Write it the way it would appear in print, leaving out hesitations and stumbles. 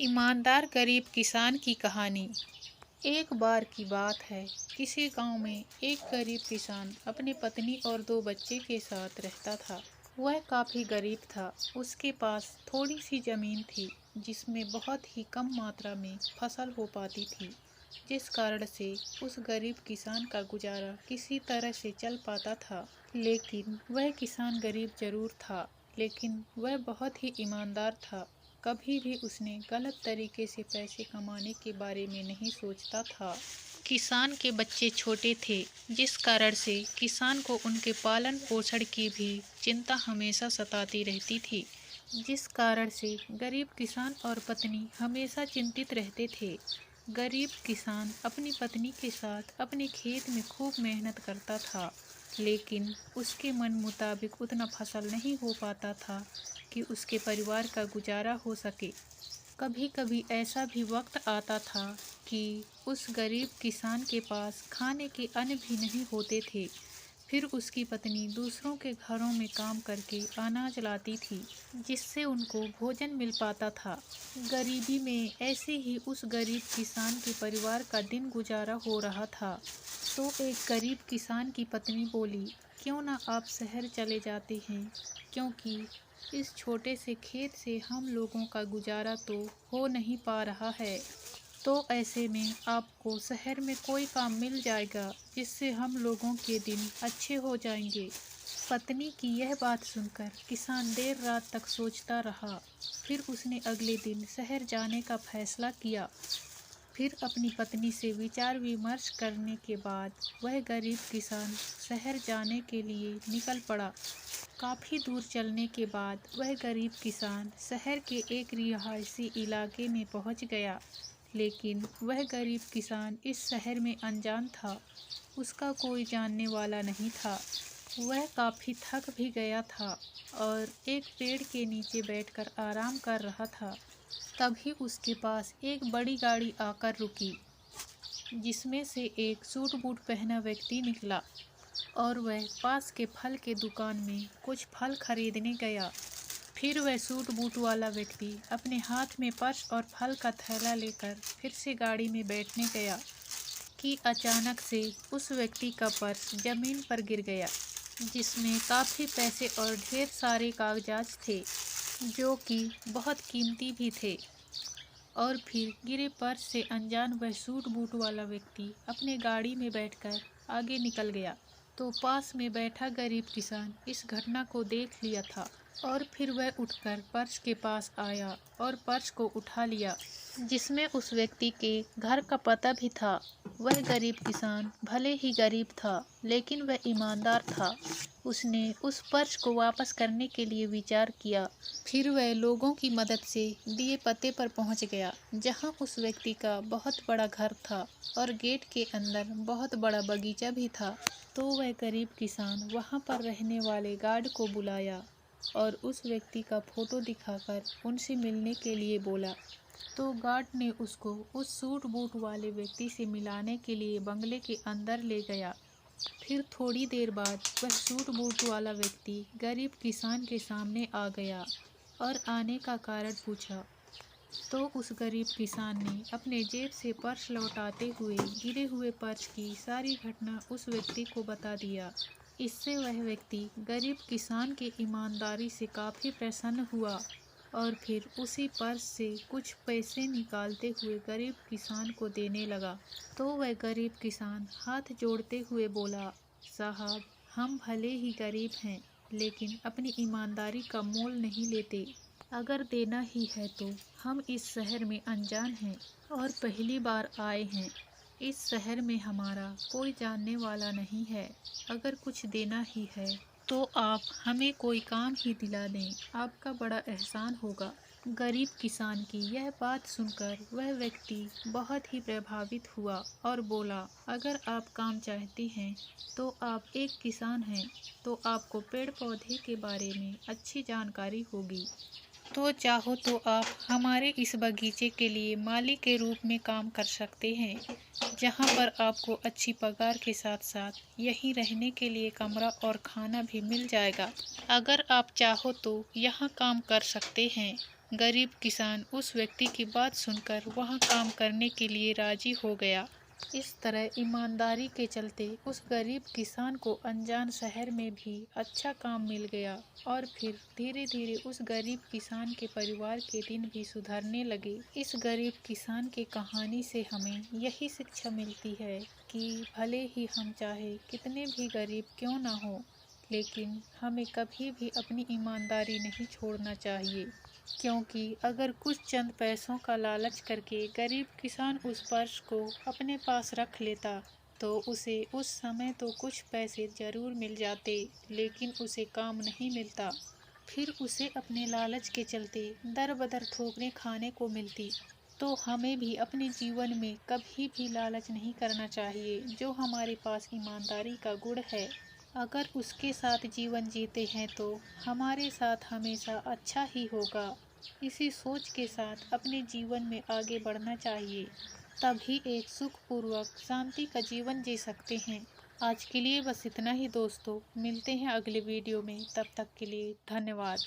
ईमानदार गरीब किसान की कहानी। एक बार की बात है, किसी गांव में एक गरीब किसान अपनी पत्नी और दो बच्चे के साथ रहता था। वह काफी गरीब था। उसके पास थोड़ी सी जमीन थी जिसमें बहुत ही कम मात्रा में फसल हो पाती थी, जिस कारण से उस गरीब किसान का गुजारा किसी तरह से चल पाता था। लेकिन वह किसान गरीब जरूर था, लेकिन वह बहुत ही ईमानदार था। कभी भी उसने गलत तरीके से पैसे कमाने के बारे में नहीं सोचता था। किसान के बच्चे छोटे थे, जिस कारण से किसान को उनके पालन पोषण की भी चिंता हमेशा सताती रहती थी, जिस कारण से गरीब किसान और पत्नी हमेशा चिंतित रहते थे। गरीब किसान अपनी पत्नी के साथ अपने खेत में खूब मेहनत करता था, लेकिन उसके मन मुताबिक उतना फसल नहीं हो पाता था कि उसके परिवार का गुजारा हो सके। कभी कभी ऐसा भी वक्त आता था कि उस गरीब किसान के पास खाने के अन्न भी नहीं होते थे। फिर उसकी पत्नी दूसरों के घरों में काम करके अनाज लाती थी, जिससे उनको भोजन मिल पाता था। गरीबी में ऐसे ही उस गरीब किसान के परिवार का दिन गुजारा हो रहा था। तो एक गरीब किसान की पत्नी बोली, क्यों ना आप शहर चले जाते हैं, क्योंकि इस छोटे से खेत से हम लोगों का गुजारा तो हो नहीं पा रहा है। तो ऐसे में आपको शहर में कोई काम मिल जाएगा जिससे हम लोगों के दिन अच्छे हो जाएंगे। पत्नी की यह बात सुनकर किसान देर रात तक सोचता रहा। फिर उसने अगले दिन शहर जाने का फैसला किया। फिर अपनी पत्नी से विचार विमर्श करने के बाद वह गरीब किसान शहर जाने के लिए निकल पड़ा। काफ़ी दूर चलने के बाद वह गरीब किसान शहर के एक रिहायशी इलाके में पहुंच गया। लेकिन वह गरीब किसान इस शहर में अनजान था। उसका कोई जानने वाला नहीं था। वह काफ़ी थक भी गया था और एक पेड़ के नीचे बैठकर आराम कर रहा था। तभी उसके पास एक बड़ी गाड़ी आकर रुकी, जिसमें से एक सूट बूट पहना व्यक्ति निकला और वह पास के फल के दुकान में कुछ फल खरीदने गया। फिर वह सूट बूट वाला व्यक्ति अपने हाथ में पर्स और फल का थैला लेकर फिर से गाड़ी में बैठने गया कि अचानक से उस व्यक्ति का पर्स जमीन पर गिर गया, जिसमें काफ़ी पैसे और ढेर सारे कागजात थे, जो कि बहुत कीमती भी थे। और फिर गिरे पर्स से अनजान वह सूट बूट वाला व्यक्ति अपने गाड़ी में बैठकर आगे निकल गया। तो पास में बैठा गरीब किसान इस घटना को देख लिया था और फिर वह उठकर पर्स के पास आया और पर्स को उठा लिया, जिसमें उस व्यक्ति के घर का पता भी था। वह गरीब किसान भले ही गरीब था, लेकिन वह ईमानदार था। उसने उस पर्स को वापस करने के लिए विचार किया। फिर वह लोगों की मदद से दिए पते पर पहुंच गया, जहां उस व्यक्ति का बहुत बड़ा घर था और गेट के अंदर बहुत बड़ा बगीचा भी था। तो वह गरीब किसान वहां पर रहने वाले गार्ड को बुलाया और उस व्यक्ति का फोटो दिखाकर उनसे मिलने के लिए बोला। तो गार्ड ने उसको उस सूट बूट वाले व्यक्ति से मिलाने के लिए बंगले के अंदर ले गया। फिर थोड़ी देर बाद वह सूट बूट वाला व्यक्ति गरीब किसान के सामने आ गया और आने का कारण पूछा। तो उस गरीब किसान ने अपने जेब से पर्स लौटाते हुए गिरे हुए पर्स की सारी घटना उस व्यक्ति को बता दिया। इससे वह व्यक्ति गरीब किसान के ईमानदारी से काफ़ी प्रसन्न हुआ और फिर उसी पर्स से कुछ पैसे निकालते हुए गरीब किसान को देने लगा। तो वह गरीब किसान हाथ जोड़ते हुए बोला, साहब, हम भले ही गरीब हैं, लेकिन अपनी ईमानदारी का मोल नहीं लेते। अगर देना ही है तो हम इस शहर में अनजान हैं और पहली बार आए हैं। इस शहर में हमारा कोई जानने वाला नहीं है। अगर कुछ देना ही है तो आप हमें कोई काम ही दिला दें, आपका बड़ा एहसान होगा। गरीब किसान की यह बात सुनकर वह व्यक्ति बहुत ही प्रभावित हुआ और बोला, अगर आप काम चाहते हैं तो आप एक किसान हैं, तो आपको पेड़ पौधे के बारे में अच्छी जानकारी होगी। तो चाहो तो आप हमारे इस बगीचे के लिए माली के रूप में काम कर सकते हैं, जहां पर आपको अच्छी पगार के साथ साथ यहीं रहने के लिए कमरा और खाना भी मिल जाएगा। अगर आप चाहो तो यहाँ काम कर सकते हैं। गरीब किसान उस व्यक्ति की बात सुनकर वहाँ काम करने के लिए राजी हो गया। इस तरह ईमानदारी के चलते उस गरीब किसान को अनजान शहर में भी अच्छा काम मिल गया और फिर धीरे धीरे उस गरीब किसान के परिवार के दिन भी सुधरने लगे। इस गरीब किसान की कहानी से हमें यही शिक्षा मिलती है कि भले ही हम चाहे कितने भी गरीब क्यों ना हो, लेकिन हमें कभी भी अपनी ईमानदारी नहीं छोड़ना चाहिए, क्योंकि अगर कुछ चंद पैसों का लालच करके गरीब किसान उस पर्स को अपने पास रख लेता तो उसे उस समय तो कुछ पैसे जरूर मिल जाते, लेकिन उसे काम नहीं मिलता। फिर उसे अपने लालच के चलते दर बदर ठोकरें खाने को मिलती। तो हमें भी अपने जीवन में कभी भी लालच नहीं करना चाहिए। जो हमारे पास ईमानदारी का गुण है, अगर उसके साथ जीवन जीते हैं तो हमारे साथ हमेशा अच्छा ही होगा। इसी सोच के साथ अपने जीवन में आगे बढ़ना चाहिए, तभी एक सुखपूर्वक शांति का जीवन जी सकते हैं। आज के लिए बस इतना ही दोस्तों, मिलते हैं अगले वीडियो में। तब तक के लिए धन्यवाद।